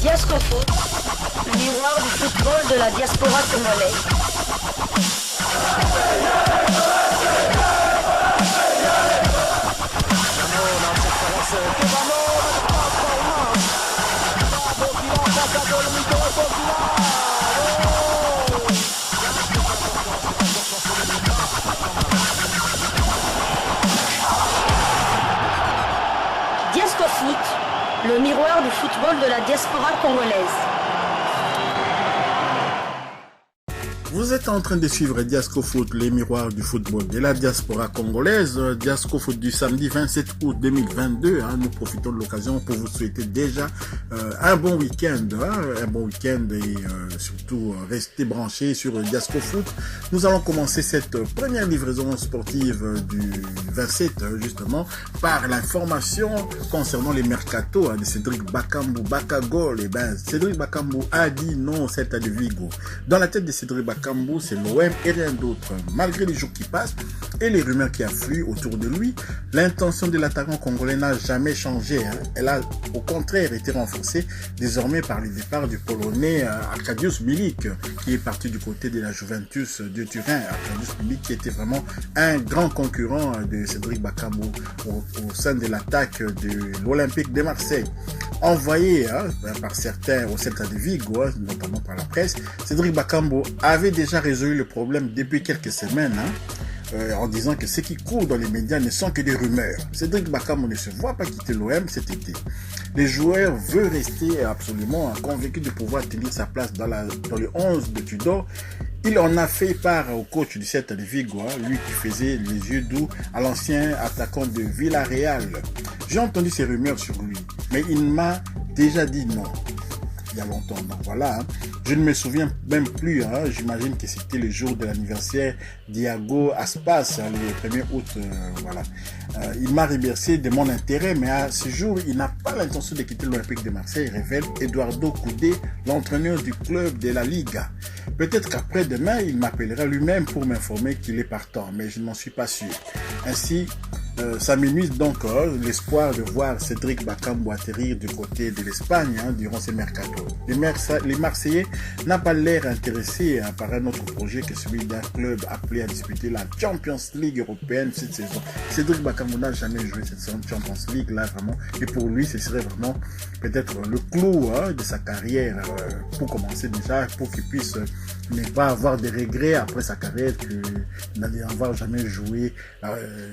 Diascofoot, le miroir du football de la diaspora congolaise. Diascofoot, le miroir du football de la diaspora congolaise. Vous êtes en train de suivre Diascofoot, les miroirs du football de la diaspora congolaise. Diascofoot du samedi 27 août 2022. Nous profitons de l'occasion pour vous souhaiter déjà un bon week-end. Un bon week-end et surtout restez branchés sur Diascofoot. Nous allons commencer cette première livraison sportive du 27 justement par l'information concernant les mercato de Cédric Bakambu Bakagol. Et ben Cédric Bakambu a dit non cette année Vigo. Dans la tête de Cédric Bakambu, c'est l'OM et rien d'autre. Malgré les jours qui passent et les rumeurs qui affluent autour de lui, l'intention de l'attaquant congolais n'a jamais changé. Elle a au contraire été renforcée désormais par le départ du Polonais Arkadiusz Milik, qui est parti du côté de la Juventus de Turin. Arkadiusz Milik qui était vraiment un grand concurrent de Cédric Bakambu au sein de l'attaque de l'Olympique de Marseille. Envoyé par certains au Celta de Vigo, notamment par la presse, Cédric Bakambu avait déjà résolu le problème depuis quelques semaines en disant que ce qui court dans les médias ne sont que des rumeurs. Cédric Bakambu ne se voit pas quitter l'OM cet été. Les joueurs veulent rester absolument convaincus de pouvoir tenir sa place dans le 11 de Tudor. Il en a fait part au coach du Celta de Vigo, lui qui faisait les yeux doux à l'ancien attaquant de Villarreal. J'ai entendu ces rumeurs sur lui, mais il m'a déjà dit non. Il y a longtemps, donc voilà. Je ne me souviens même plus, j'imagine que c'était le jour de l'anniversaire d'Iago Aspas, le 1er août, voilà. Il m'a remercié de mon intérêt, mais à ce jour, il n'a pas l'intention de quitter l'Olympique de Marseille, révèle Eduardo Koudé, l'entraîneur du club de la Liga. Peut-être qu'après-demain, il m'appellera lui-même pour m'informer qu'il est partant, mais je n'en suis pas sûr. Ainsi, ça m'émuse donc l'espoir de voir Cédric Bakambu atterrir du côté de l'Espagne durant ces mercato. Les Marseillais n'ont pas l'air intéressés par un autre projet que celui d'un club appelé à disputer la Champions League européenne cette saison. Cédric Bakambu n'a jamais joué cette saison de Champions League là vraiment, et pour lui ce serait vraiment peut-être le clou de sa carrière pour commencer déjà, pour qu'il puisse ne pas avoir de regrets après sa carrière qu'il n'avoir jamais joué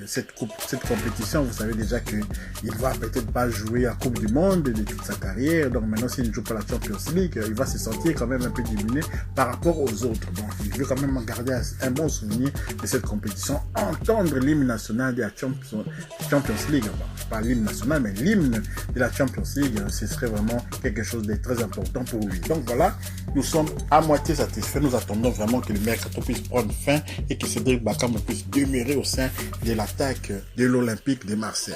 cette compétition. Vous savez déjà qu'il ne va peut-être pas jouer la Coupe du Monde de toute sa carrière. Donc maintenant, s'il ne joue pas la Champions League, il va se sentir quand même un peu diminué par rapport aux autres. Donc il veut quand même garder un bon souvenir de cette compétition. Entendre l'hymne national de la Champions League, pas l'hymne national, mais l'hymne de la Champions League, ce serait vraiment quelque chose de très important pour lui. Donc voilà, nous sommes à moitié satisfaits. Nous attendons vraiment que le mercato puisse prendre fin et que Cédric Bakambu puisse demeurer au sein de l'attaque de l'Olympique de Marseille.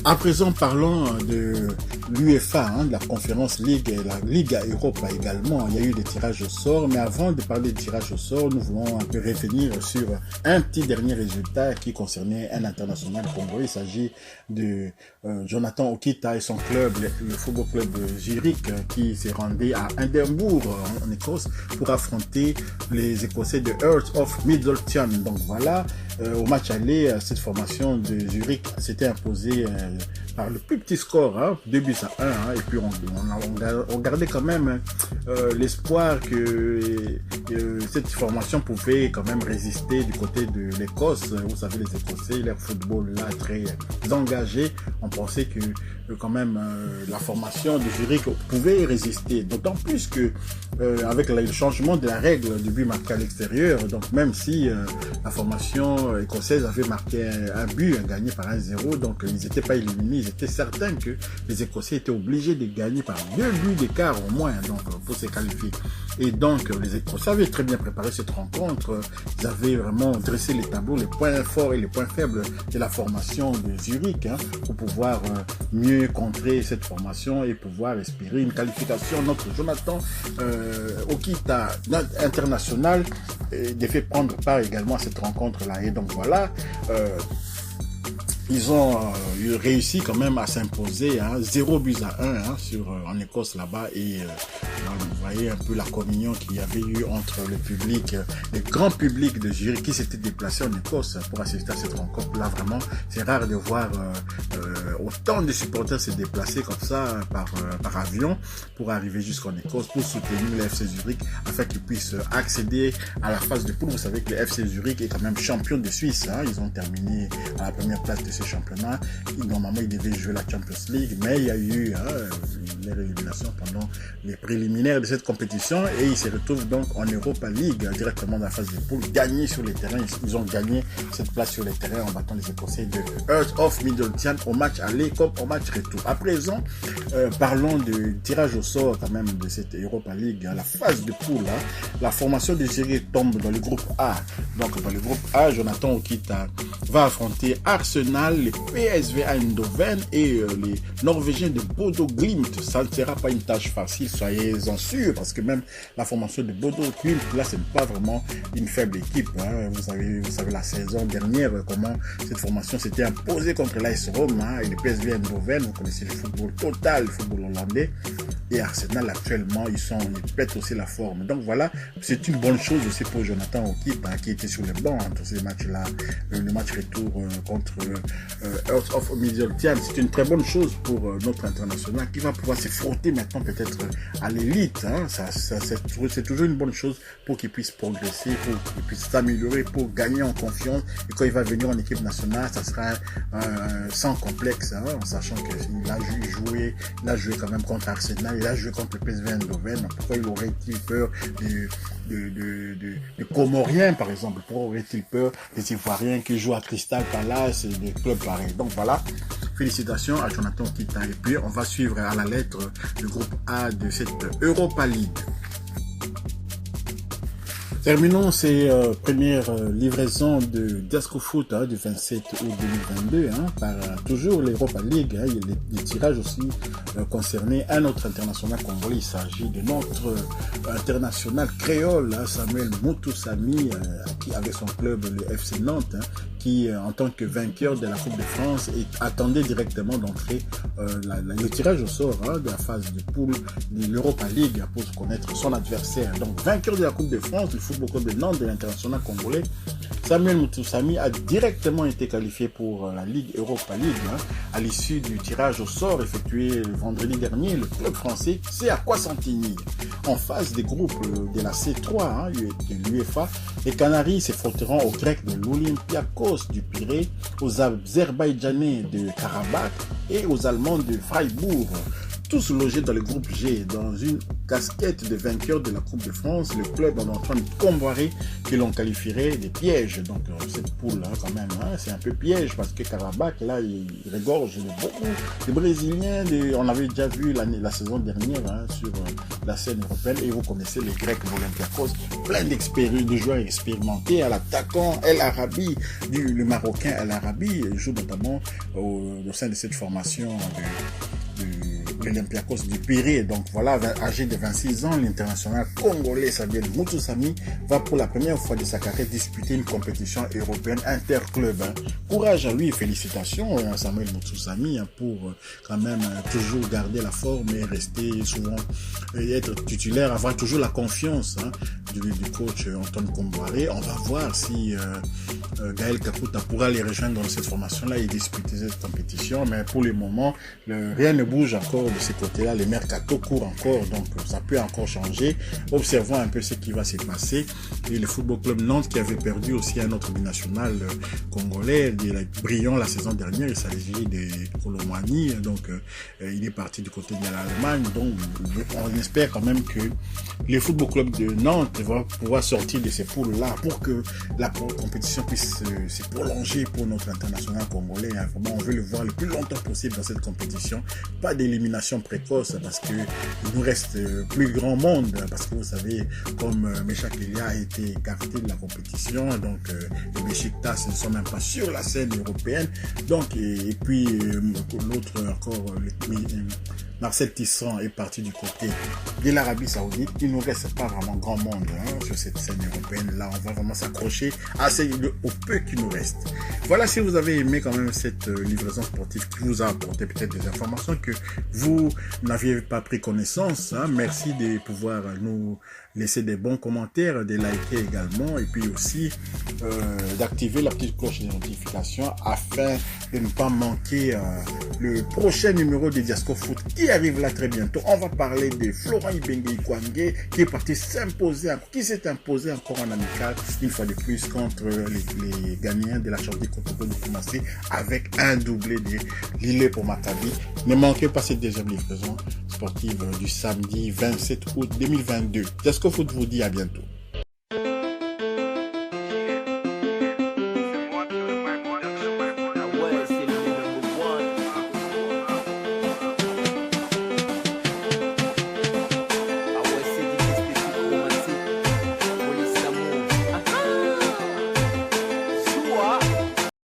À présent, parlons de l'UEFA, de la Conférence League et la Liga Europa également. Il y a eu des tirages au sort, mais avant de parler de tirage au sort, nous voulons un peu revenir sur un petit dernier résultat qui concernait un international congolais. Il s'agit de Jonathan Okita et son club, le Football Club de Zurich, qui s'est rendu à Édimbourg, en Écosse, pour affronter les Écossais de Hearts of Midlothian. Donc voilà, au match aller, cette formation de Zurich s'était imposée par le plus petit score, 2 buts à 1, et puis on gardait quand même l'espoir que cette formation pouvait quand même résister du côté de l'Écosse. Vous savez, les Écossais, leur football là très engagé, on pensait que quand même la formation de Zurich pouvait résister, d'autant plus que avec le changement de la règle du but marqué à l'extérieur, donc même si la formation écossaise avait marqué un but gagné par 1-0, donc ils n'étaient pas éliminés, ils étaient certains que les Écossais étaient obligés de gagner par 2 buts d'écart au moins, donc pour se qualifier. Et donc les Écossais avaient très bien préparé cette rencontre, ils avaient vraiment dressé les tableaux, les points forts et les points faibles de la formation de Zurich, pour pouvoir mieux contrer cette formation et pouvoir espérer une qualification. Notre Jonathan Okita, notre international, de fait prendre part également à cette rencontre-là. Et donc voilà, Ils ont réussi quand même à s'imposer, 0-1 en Écosse là-bas. Et vous voyez un peu la communion qu'il y avait eu entre le public, le grand public de Zurich qui s'était déplacé en Écosse pour assister à cette rencontre. Là, vraiment, c'est rare de voir autant de supporters se déplacer comme ça par avion pour arriver jusqu'en Écosse pour soutenir le FC Zurich afin qu'ils puissent accéder à la phase de poule. Vous savez que le FC Zurich est quand même champion de Suisse. Ils ont terminé à la première place de ce championnat. Normalement, ils devaient jouer la Champions League, mais il y a eu leur élimination pendant les préliminaires de cette compétition et ils se retrouvent donc en Europa League directement dans la phase de poule, gagnés sur les terrains. Ils ont gagné cette place sur les terrains en battant les Écossais de Hearts of Midlothian au match aller comme au match retour. À présent, parlons du tirage au sort quand même de cette Europa League, la phase de poule. La formation de Zurich tombe dans le groupe A. Donc dans le groupe A, Jonathan Okita va affronter Arsenal, les PSV Eindhoven et les Norvégiens de Bodo Glimt. Ça ne sera pas une tâche facile, soyez-en sûrs, parce que même la formation de Bodo Glimt, là, ce n'est pas vraiment une faible équipe. Vous savez la saison dernière, comment cette formation s'était imposée contre l'AS Rome et le PSV Eindhoven. Vous connaissez le football total, le football hollandais. Et Arsenal, actuellement, ils pètent aussi la forme. Donc voilà, c'est une bonne chose aussi pour Jonathan Okita, qui était sur le banc dans ces matchs-là. Le match retour contre Hearts of Midlothian, c'est une très bonne chose pour notre international qui va pouvoir se frotter maintenant peut-être à l'élite. C'est toujours une bonne chose pour qu'il puisse progresser, pour qu'il puisse s'améliorer, pour gagner en confiance. Et quand il va venir en équipe nationale, ça sera sans complexe, en sachant qu'il a joué quand même contre Arsenal, il a joué contre le PSV Eindhoven. Pourquoi il aurait-il peur de Comoriens, par exemple? Pourquoi aurait-il peur des Ivoiriens qui jouent à Crystal Palace et des clubs pareils? Donc voilà, félicitations à Jonathan Okita. Et puis on va suivre à la lettre le groupe A de cette Europa League. Terminons ces premières livraisons de Diasco Foot du 27 août 2022 par toujours l'Europa League. Il y a des tirages aussi concernés un autre international congolais. Il s'agit de notre international créole, Samuel Moutoussamy, qui avait son club, le FC Nantes, qui en tant que vainqueur de la Coupe de France attendait directement d'entrer le tirage au sort de la phase de poule de l'Europa League pour connaître son adversaire. Donc vainqueur de la Coupe de France, le Football Club de Nantes de l'international congolais, Samuel Moutoussamy a directement été qualifié pour la Ligue Europa League. À l'issue du tirage au sort effectué le vendredi dernier, le club français CA Constantini. En phase des groupes de la C3 de l'UEFA, les Canaries se frotteront aux Grecs de l'Olympiakos du Pirée, aux Azerbaïdjanais de Karabakh et aux Allemands de Freiburg. Tous logés dans le groupe G, dans une casquette de vainqueur de la Coupe de France, le club en Antoine Comboiré, que l'on qualifierait des pièges. Donc cette poule quand même, c'est un peu piège parce que Karabakh, là, il regorge beaucoup de Brésiliens. On avait déjà vu la saison dernière sur la scène européenne, et vous connaissez les Grecs de l'Olympiakos, plein d'expériences, de joueurs expérimentés. À l'attaquant El Arabi, le Marocain El Arabi, joue notamment au sein de cette formation de l'Olympiakos du Pirée. Donc voilà, âgé de 26 ans, l'international congolais Samuel Moutoussamy va pour la première fois de sa carrière disputer une compétition européenne interclub. Courage à lui et félicitations à Samuel Moutoussamy pour quand même toujours garder la forme et rester souvent, être titulaire, avoir toujours la confiance du coach Antoine Comboiré. On va voir si Gaël Kakuta pourra les rejoindre dans cette formation-là et disputer cette compétition. Mais pour le moment, rien ne bouge encore de ce côté-là. Les mercato courent encore, donc ça peut encore changer. Observons un peu ce qui va se passer. Et le Football Club Nantes, qui avait perdu aussi un autre binational congolais, brillant la saison dernière, il s'agit de Colomani, donc il est parti du côté de l'Allemagne. Donc on espère quand même que le Football Club de Nantes va pouvoir sortir de ces poules-là pour que la compétition puisse se prolonger pour notre international congolais. Vraiment, on veut le voir le plus longtemps possible dans cette compétition. Pas d'élimination élimination précoce parce que il nous reste plus grand monde, parce que vous savez, comme Meshak Elia a été écarté de la compétition, donc les Beşiktaş ne sont même pas sur la scène européenne, donc et puis l'autre encore, Marcel Tisserand est parti du côté de l'Arabie Saoudite. Il nous reste pas vraiment grand monde sur cette scène européenne. Là, on va vraiment s'accrocher au peu qui nous reste. Voilà, si vous avez aimé quand même cette livraison sportive qui vous a apporté peut-être des informations que vous n'aviez pas pris connaissance, merci de pouvoir nous laisser des bons commentaires, de liker également, et puis aussi d'activer la petite cloche de notification afin de ne pas manquer le prochain numéro de Diasco Foot qui arrive là très bientôt. On va parler de Florent Ibenge Ikwangé qui est parti s'imposer, qui s'est imposé encore en amical une fois de plus contre les gagnants de la Champions de commencer avec un doublé de Lille pour Maccabi. Ne manquez pas cette deuxième livraison sportive du samedi 27 août 2022. Diasco Foot vous dit à bientôt.